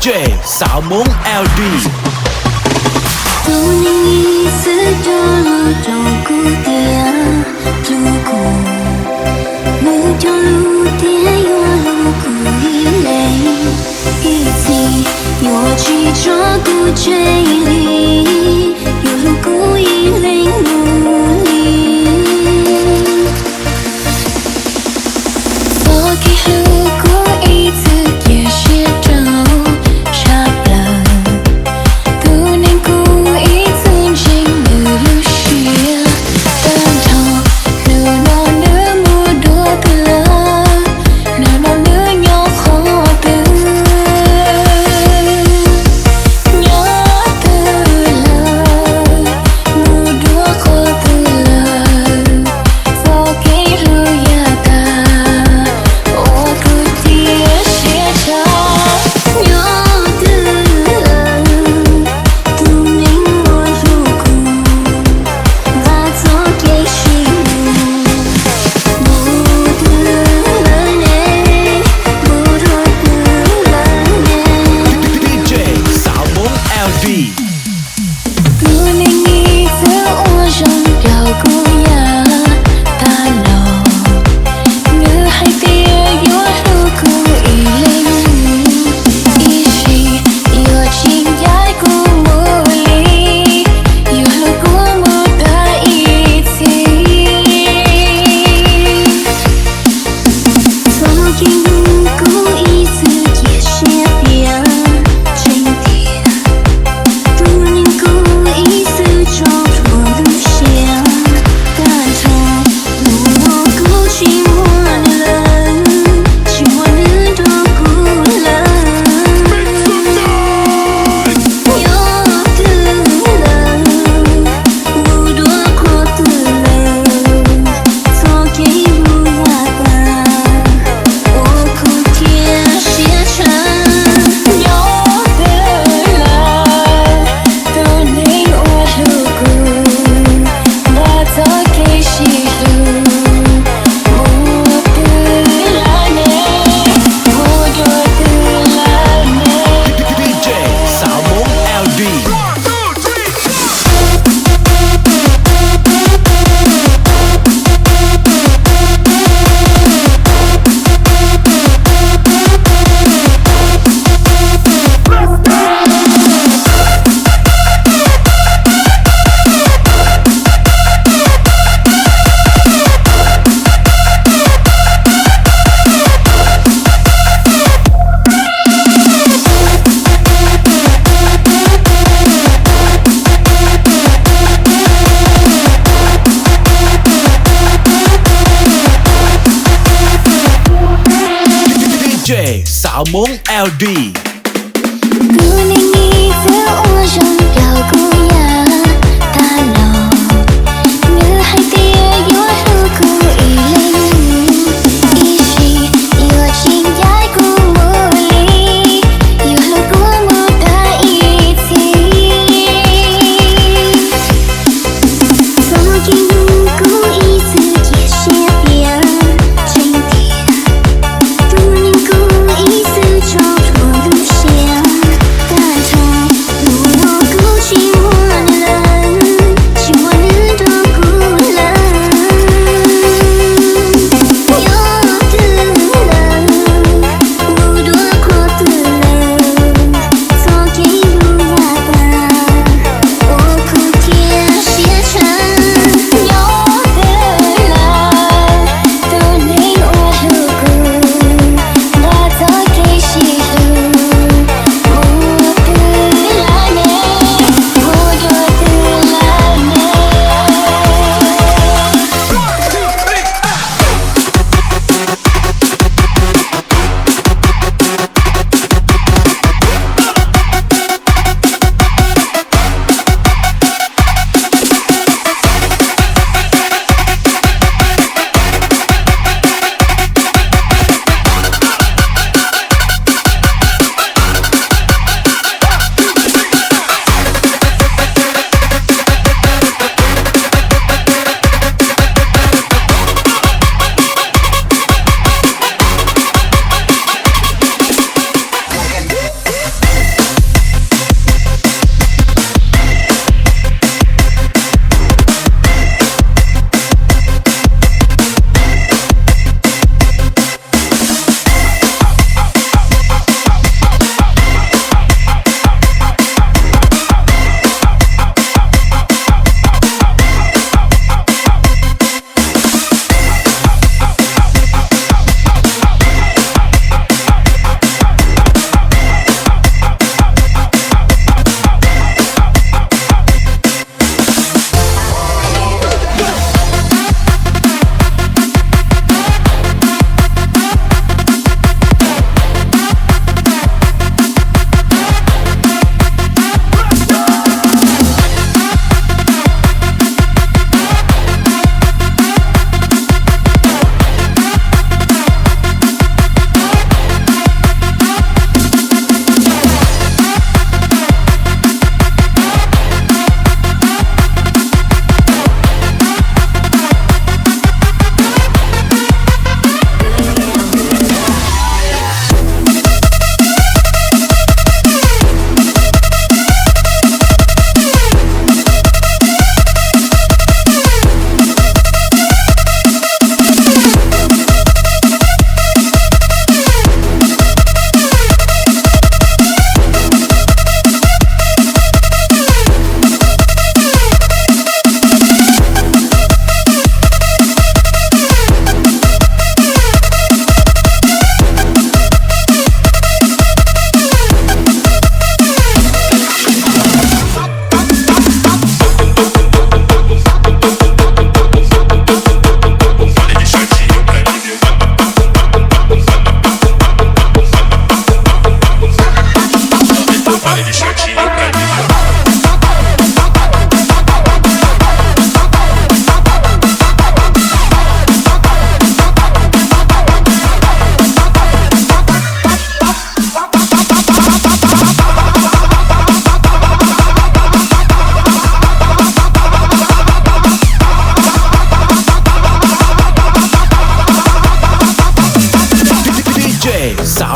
DJ สาวมง LD 多年一次就路中古典路过每条路点有路古一类一起有去照顾这里有路古一类努力我给路过一次也是找差不了多年故意曾经的路线但他路那那么多的了那那那要好的要的了不多好的了早给路呀的我不提写着要的了不明我如故把早给谁不得了呢不得了呢 DJ สาวมง LD 多年一次我想表过呀大佬女孩的有路过一类一起有情爱过茉莉有路过牡丹一起曾经故意自己写遍经典多年故意四周错路线但他路我故寂寞的人寂寞的多孤冷有的人不多过的人早给不要的我哭天写成有的了多年我路过把早给谁路我的了呢我的了呢 DJ สาวมง LD สาวมง LD 多年一次我想表过呀大佬女孩的有路过一类一起有情爱过茉莉有路过牡丹一起曾经故意自己写遍经典多年故意四周错路线但他路我故寂寞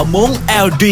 าวมง LD